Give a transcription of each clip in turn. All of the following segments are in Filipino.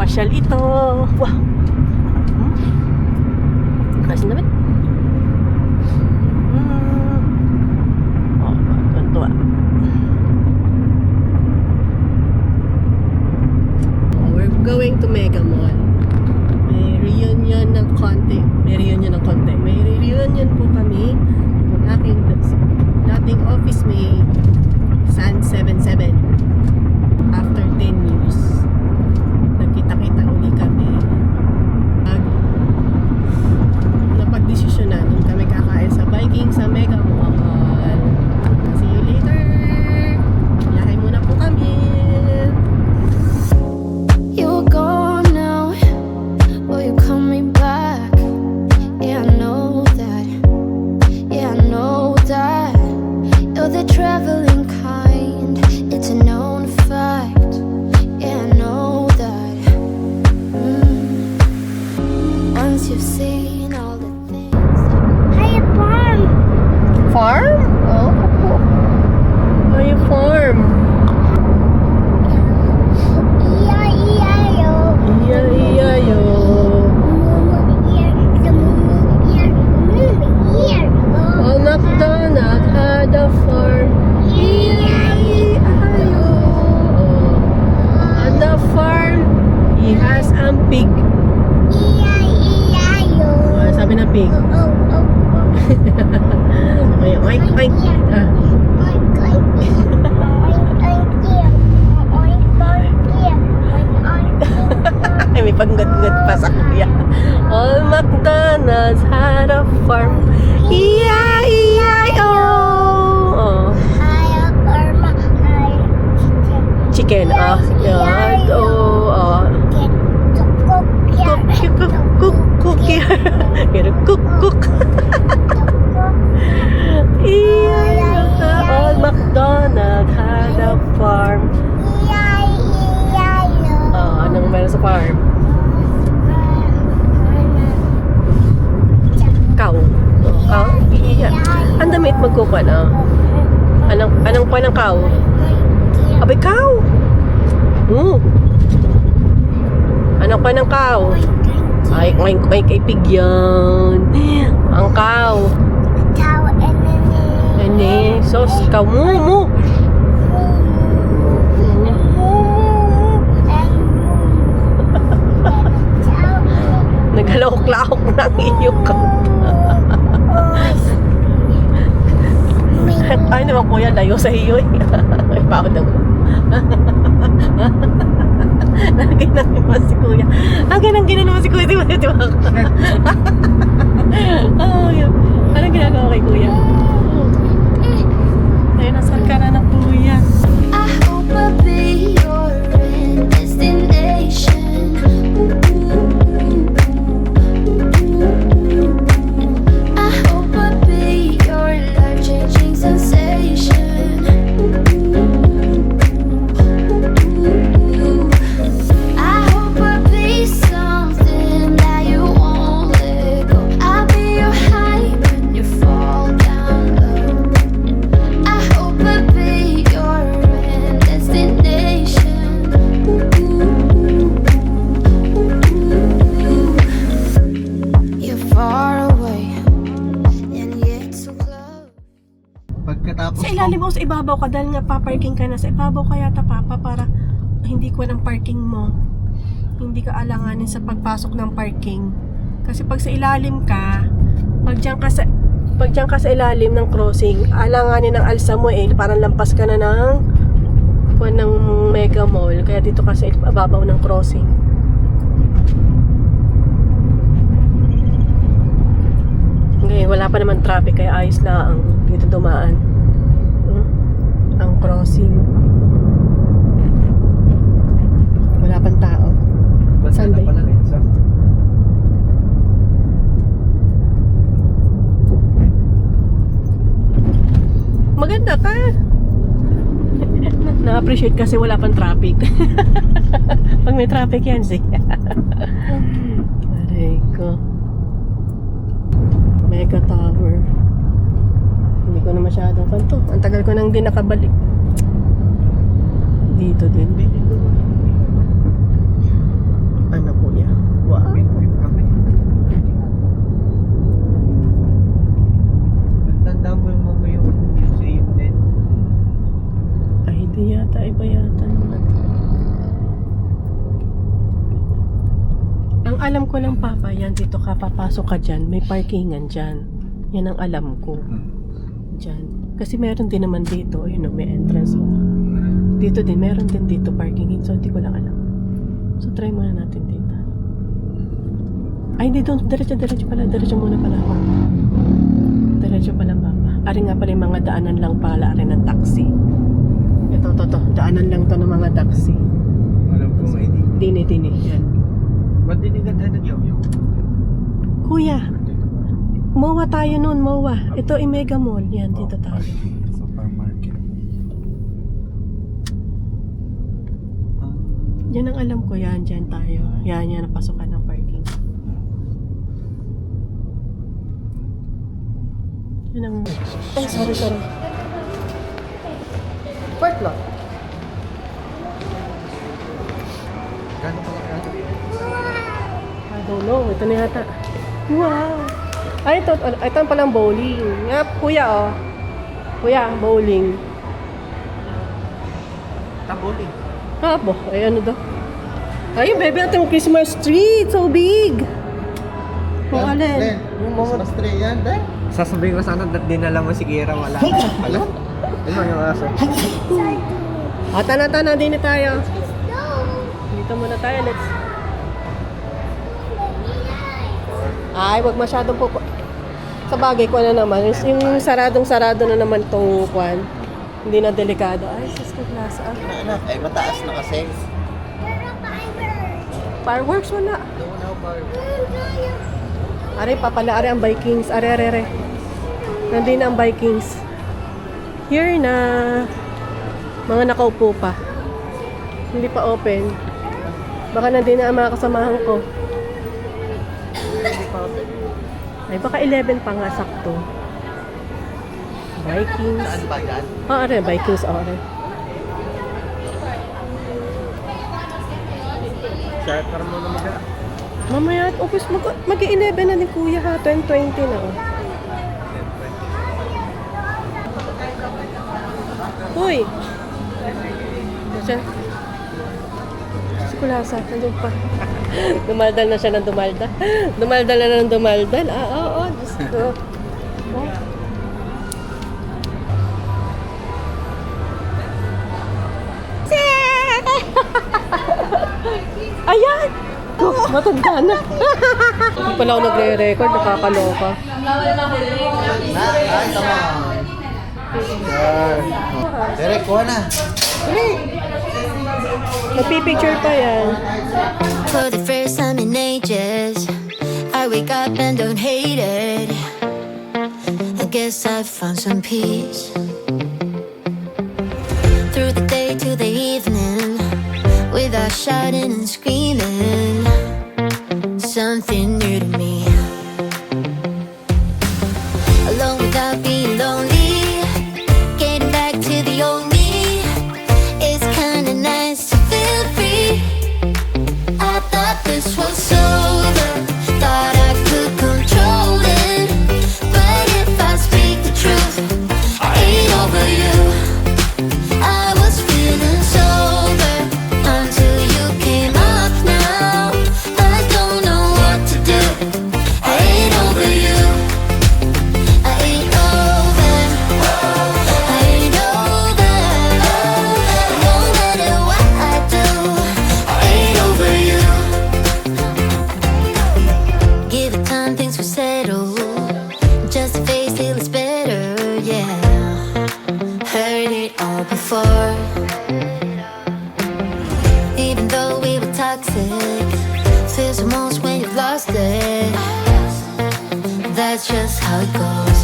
pasyal ito. Wow. Kasi naman. Oh, tuwa. We're going to Mega Mall. May reunion ng konti. May reunion po kami. Yung aking dating office mate, San 77. After 10 years, nagkita-kita uli kami. Napag-desisyon na nung kami kakain sa Viking sa Mega Mall. See you later. Biyahe muna po kami. You're gone now, will you coming back? Yeah, I know that. Yeah, I know that. You're the traveling kind. It's a known fact. Yeah, I know that. Once you've seen all the things. Hey, farm. Farm? Oh. Ay, farm. Iya-iya-yo. Oh, MacDonald had a farm. Iya-iya-yo. On the farm, he has a pig. Oh, sabi na pig. Ay, oink, oink. Ah. Ay, may panggat-gat pa sa kuya. All MacDonald's had a farm. E-I-E-I-O. Oh. Chicken. Ah, yeah. Oh. Cook. Pero cook. All MacDonald had a farm. Anong meron sa farm? Cow. Cow? Iya. Ang damit magkukuha na. Anong pa ng cow? Abay, cow! Anong pa ng cow? Ay, kay pig yan. Ang cow. Ene, sos, cow mo. Naghalawak-lawak na ang iyong cow. Ay naman kuya, layo sa iyo. Ay, pao daw. Nagkinang naman si kuya. Ang naman si kuya. Di ba? Oh, yun. Anong ginagawa kay kuya? Ayun, nasal ka na ng kuya. I hope I'll be your destination. I hope I'll be your life-changing sensation. I hope I'll be something that you won't let go. I'll be your high when you fall down low. I hope I'll be your destination. You're far away and yet so close. Pagkatapos Sa ilalim o sa ibabaw ka dahil nga paparking ka na sa ibabaw kaya papa para hindi ko ng parking mo. Hindi ka alanganin sa pagpasok ng parking. Kasi pag sa ilalim ka, pag diyan ka sa ilalim ng crossing, alanganin ng alsa mo parang lampas ka na ng Mega Mall. Kaya dito ka sa ibabaw ng crossing. Ngayon, wala pa naman traffic kaya ayos lang dito dumaan. Ang crossing. Wala pang tao. Sunday. Maganda ka. Na-appreciate kasi wala pang traffic. Pag may traffic yan, aray ko. Mega Tower. Hindi ko na masyadong kanto. Ang tagal ko nang di nakabalik. Dito din. alam ko lang, Papa, yan, dito ka, papasok ka dyan, may parkingan dyan. Yan ang alam ko. Dyan. Kasi meron din naman dito, yun o, may entrance. Dito din, meron din dito parking. So, hindi ko lang alam. So, try muna natin dito. Ay, hindi doon. Diretso pala. Diretso muna pala ako. Diretso pala, Papa. Ari nga pala yung mga daanan lang pala. Ari ng taxi. Ito. Daanan lang to ng mga taxi. Alam ko may di. Dini. Yan. Ba't dinigandahan ng yaw-yaw? Kuya, MOA tayo nun, MOA. Ito, Mega Mall. Yan, dito tayo. Supermarket. Yan ang alam ko, yan. Dyan tayo. Yan, napasukan ng parking. Yan ang... Ay, sorry. Fourth lot. Gano'n pala kaya? I don't know. Ito na yata. Wow! Ay, ito palang bowling. Nga, kuya, oh. Kuya, bowling. Taboling. Bo. Ay, ano daw? Ay, baby, ito yung Christmas tree. So big. Kung alin. Yung Christmas tree yan, dahil. Sasabihin ko sana that dinala mo si Kira, wala. Hello? Ano yung aso? Tana, din tayo. Dito muna tayo, let's... Ay, wag masyadong po. Sa bagay ko na naman. Yung saradong-sarado na naman tong kwan. Hindi na delikado. Ay, sis ko klasa. Anak, ay mataas na kasi. Fireworks wala. Doon na fireworks. Are, papala, are ang Vikings. Are. Nandun na ang Vikings. Here na. Mga nakaupo pa. Hindi pa open. Baka nandun na ang mga kasamahan ko. Ay, baka 11 pa nga sakto. Vikings. Saan ba yan? Are, Vikings, are. Shelter mo na mag- Mamaya, mag-11 na ni Kuya ha. 2020 na. Oh. Uy! Diyan. Kulasa, nandun pa. Dumaldal na siya ng dumaldal. Dumaldal na ng dumaldal. Oo, Diyos ko. Oh. Ayan! Oh, matanda na. Hindi pala ako nagre-record, nakakaloka. Ay, tama. Direk, kuha na. Magpipicture pa yan. For the first time in ages, I wake up and don't hate it. I guess I found some peace. Through the day to the evening, without shouting and screaming, something new to me. Alone without being lonely, getting back to the old me. It's kinda nice to feel free. I thought this was over, thought I could control it. But if I speak the truth, I ain't over you. I was feeling sober until you came up now. I don't know what to do. I ain't over you. I ain't over. I ain't over. No matter what I do, I ain't over you. Give it time, things will settle. Just a face till it's better, yeah. Heard it all before. Even though we were toxic, feels the most when you've lost it. That's just how it goes.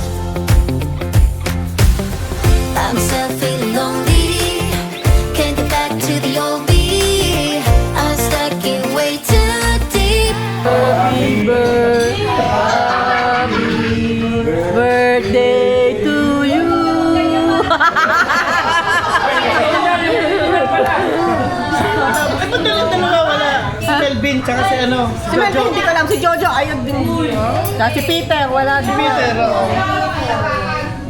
I'm still feeling lonely. Can't get back to the old me. I'm stuck in way too deep. Happy birthday to you. Ito dalawa wala. Si Melvin, tsaka si ano. Si Melvin, hindi ko alam. Si Jojo, ayun din. Si Peter, wala din. Peter, oo.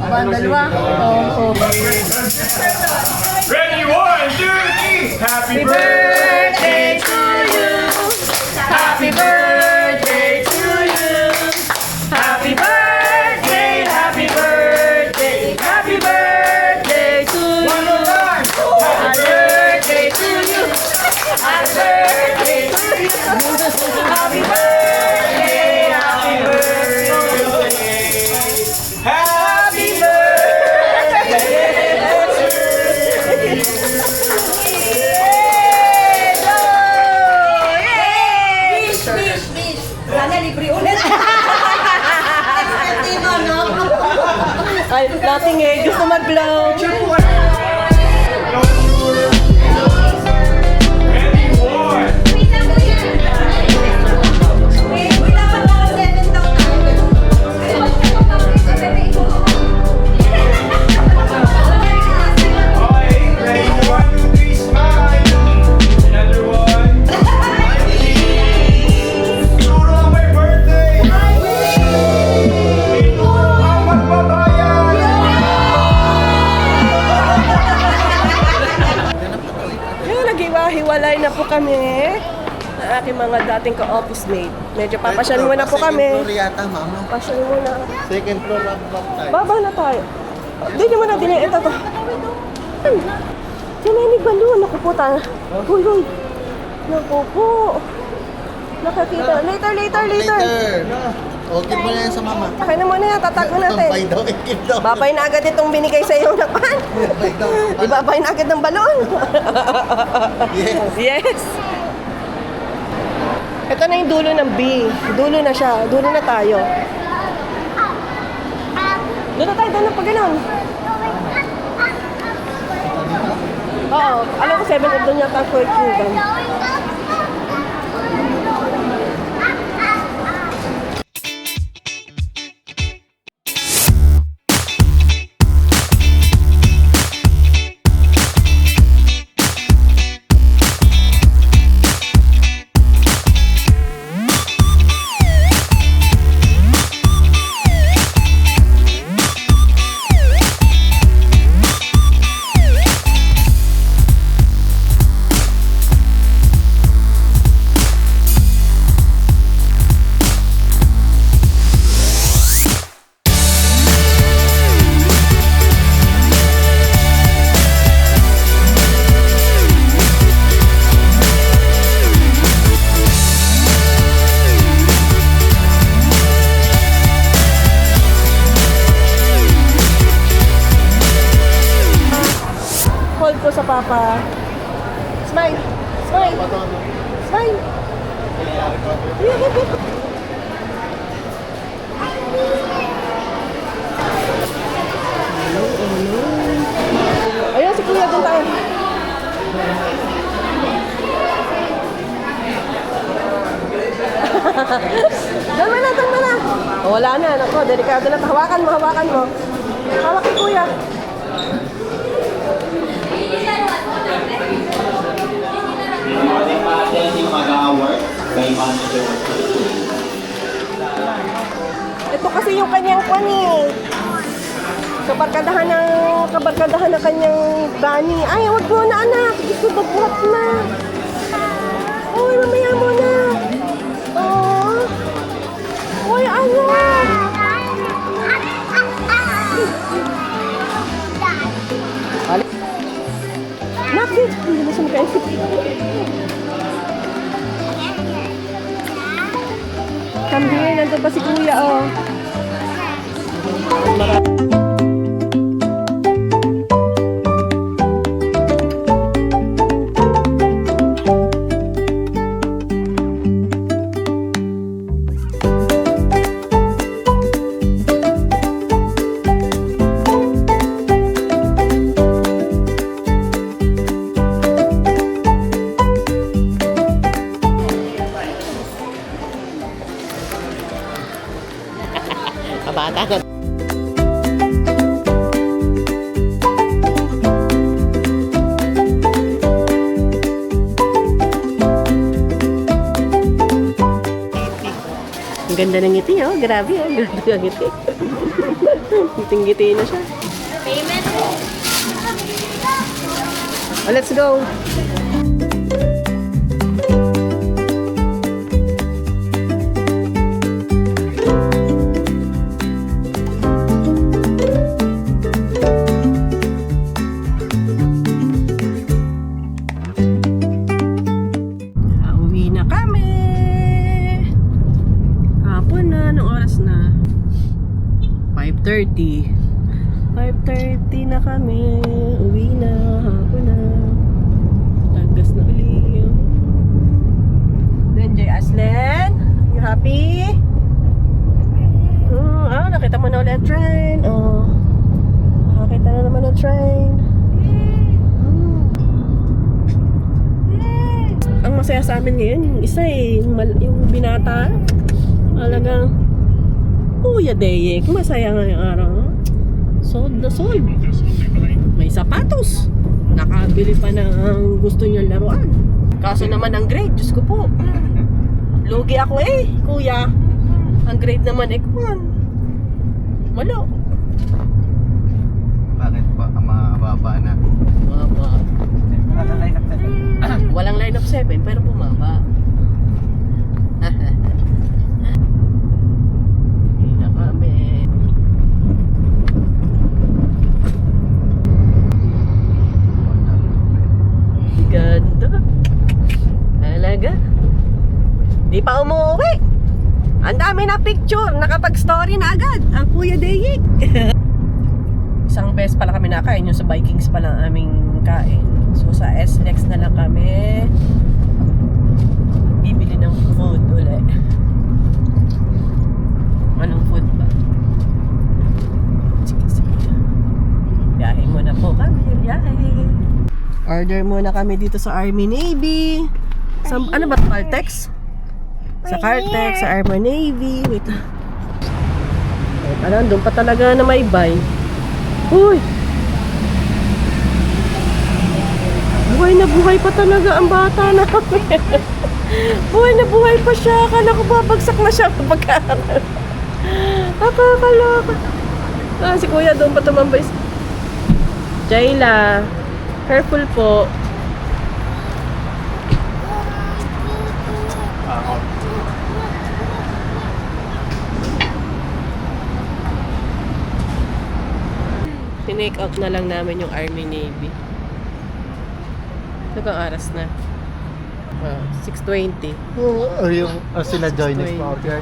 Ba, dalawa? Oo. Ready, 1, 2, 3. Happy birthday to you. Happy birthday Ay, nothing eh. Gusto mag-blow. Yung naghiwa-hiwalay na po kami ng aking mga dating ka-office mate. Medyo papasyalin muna po kami. Second floor yata, mama. Pasyalin muna. Second floor up tayo. Baba na tayo. Hindi mo na din ito to. Tininig ba doon? Naku po tayo. Uy, uy. Naku po. Nakakita. Later. Okay mo na yan sa mama. Akin na muna yan. Tatago natin. Tambay daw, ikip daw. Babay na agad itong binigay sa iyo na pan. Tambay daw. Ibabay na agad ng balon. Yes. Yes. Ito na yung dulo ng B. Dulo na siya. Dulo na tayo. Dulo tayo. Doon na pag ganun. Oo. Alam ko 7 doon yata ang Kuwait Kingdom. Hold ko sa papa. Smile. Smile. Smile. Ayun, si Kuya, doon tayo. Doon mo na, doon mo na. Oh, wala na, nako, delikado na. Hawakan mo, hawakan mo. Hawak kay Kuya. Ito kasi yung kanyang kwan eh. Kabarkadahan ng kanyang bani. Ay, wag mo na anak. Gusto ko buhat na. Uy, mamaya mo na. Oh. Uy, anak. Nakit. Hindi mo siya makaisip. Kambing, nandun pa si Kuya, oh. Kabata ka. Ang ganda ng ngiti, oh. Grabe, oh. Ganda ng ngiti. Ngiting-ngiti na siya. Payment. Oh, let's go. Uwi na kami. Hapon na. Anong oras na? 5:30. 5:30 na kami. Uwi na. Hapon na. Tagas na uli. Then, Jay Aslen, you happy? Nakita mo na ulit ang train. Oh. Kita na naman ang train. Ang masaya sa amin ngayon, yung isa yung binata. Talagang, Kuya Deyek, masaya ngayong araw. Sold na sold. May sapatos. Nakabili pa ng gusto niyang laruan. Kaso naman ang grade, Diyos ko po. Lugi ako kuya. Ang grade naman kuwan. Walo. Bakit pa? Mababa na. Mababa. Walang line of 7 pero bumaba. Hindi na kami. Ganda. Talaga. Di pa umuwi. Ang dami na picture. Nakapag-story na agad. Ang Kuya Deyek. Isang beses pala kami nakain. Yung sa Vikings pa lang aming kain. So sa SLEX na lang kami bibili ng food ulit. Anong food ba? Sige. Biyahe muna po kami. Order muna kami dito sa Army Navy. Sa, ano ba? Caltex? Sa Caltex, sa Army Navy. Wait. Ano, doon pa talaga na may buy. Uy! Buhay na buhay pa talaga ang bata namin. Buhay na buhay pa siya. Akala ko babagsak na siya kapag nakakaloka. Si kuya doon pa tumambay. Jayla, careful po. Tinake out na lang namin yung Army Navy. Nagang aras na. 6:20. Yung sila Joynix pa order.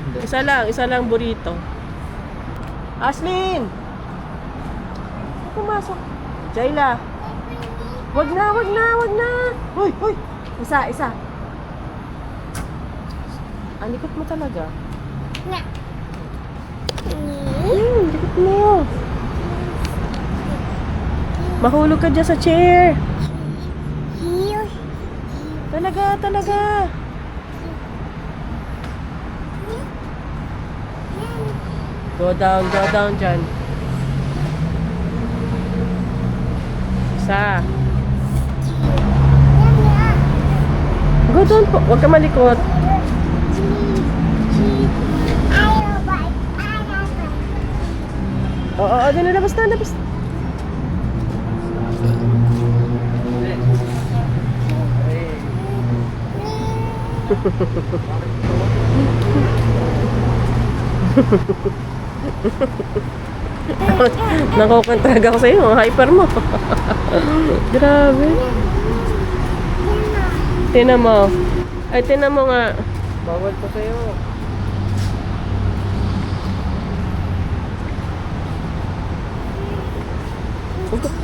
Isa lang burrito. Aslin! Pumasok. Jayla. Wag na. Hoy. Isa. Alikot mo talaga. Likot mo. Mahulog ka dyan sa chair. Talaga. Go down dyan. Isa. Go down po. Huwag ka malikot. Oo, labas na. Nakukontrag ako sa'yo. Hyper mo. Grabe. Tinan mo. Ay, tinan mo nga. Bawal pa sa'yo.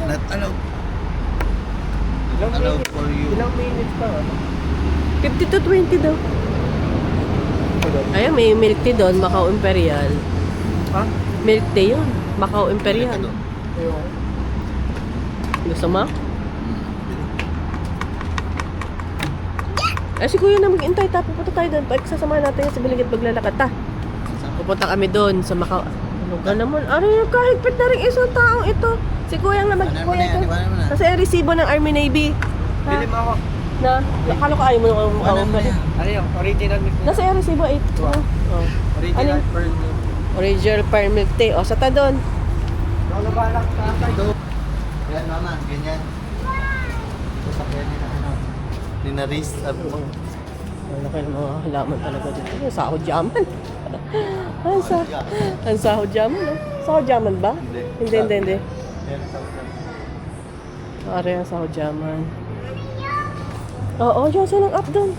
Not allowed. Allowed for you. Ilang minutes pa? 50 to 20 daw. Ayun, may milk tea doon, Macau Imperial. Ha? Milk tea yun, Macau Imperial. Gusto mo? Si kuya na mag-intay, pupunta tayo doon. Sasamahan natin sa Biligit maglalakad, Pupunta kami doon sa Macau. Ano ka naman? Kahigpit na rin isang taong ito. Si kuya nga kuya ito. Kasi ang resibo ng Army Navy. Bili mo ako. Na, akala ko ayaw mo nung Ano yung original milk tea? nasa yung resibo 8. Original pearl milk. Original pearl milk tea. O, sata doon. Lolo balak tatay. Yan mama, ganyan. Sasakyan nila Ninaris. Ano kayo mga halaman talaga dito? Ang sahod yaman. Ang sahod yaman, Sahod yaman ba? Hindi. Ari ang sahod yaman. Oo, dyan silang up doon.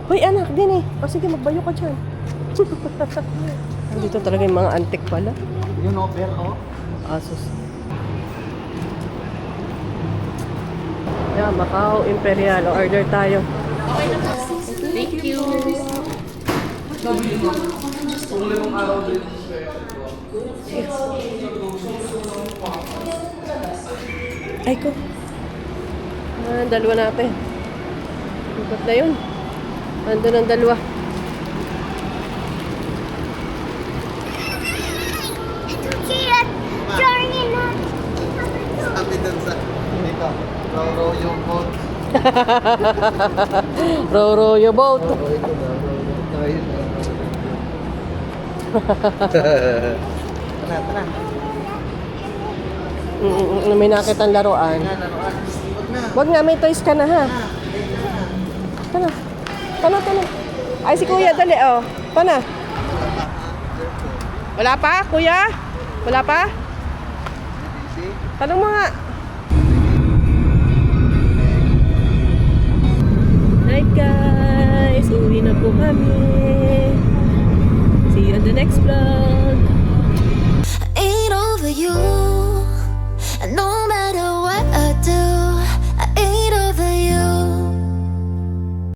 Hoy, anak din O sige, magbayo ka dyan. Dito talaga yung mga antik pala. Yung over, Asus. Yan, Macau Imperial. Order tayo. Thank you. Ay ko. Dalawa natin. Ikot na yun. Andun ang dalawa. Sabi dun sa dito, row yung boat. Row your boat. Tara, tara. May nakitang laruan. Laruan. Huwag na. Wag nga, may toys ka na ha. Tana. Tana. Ay, si kuya, dali, oh. Tana. Wala pa, kuya? Wala pa? Tanong mo nga. Night guys, uwi na po kami. See you on the next vlog.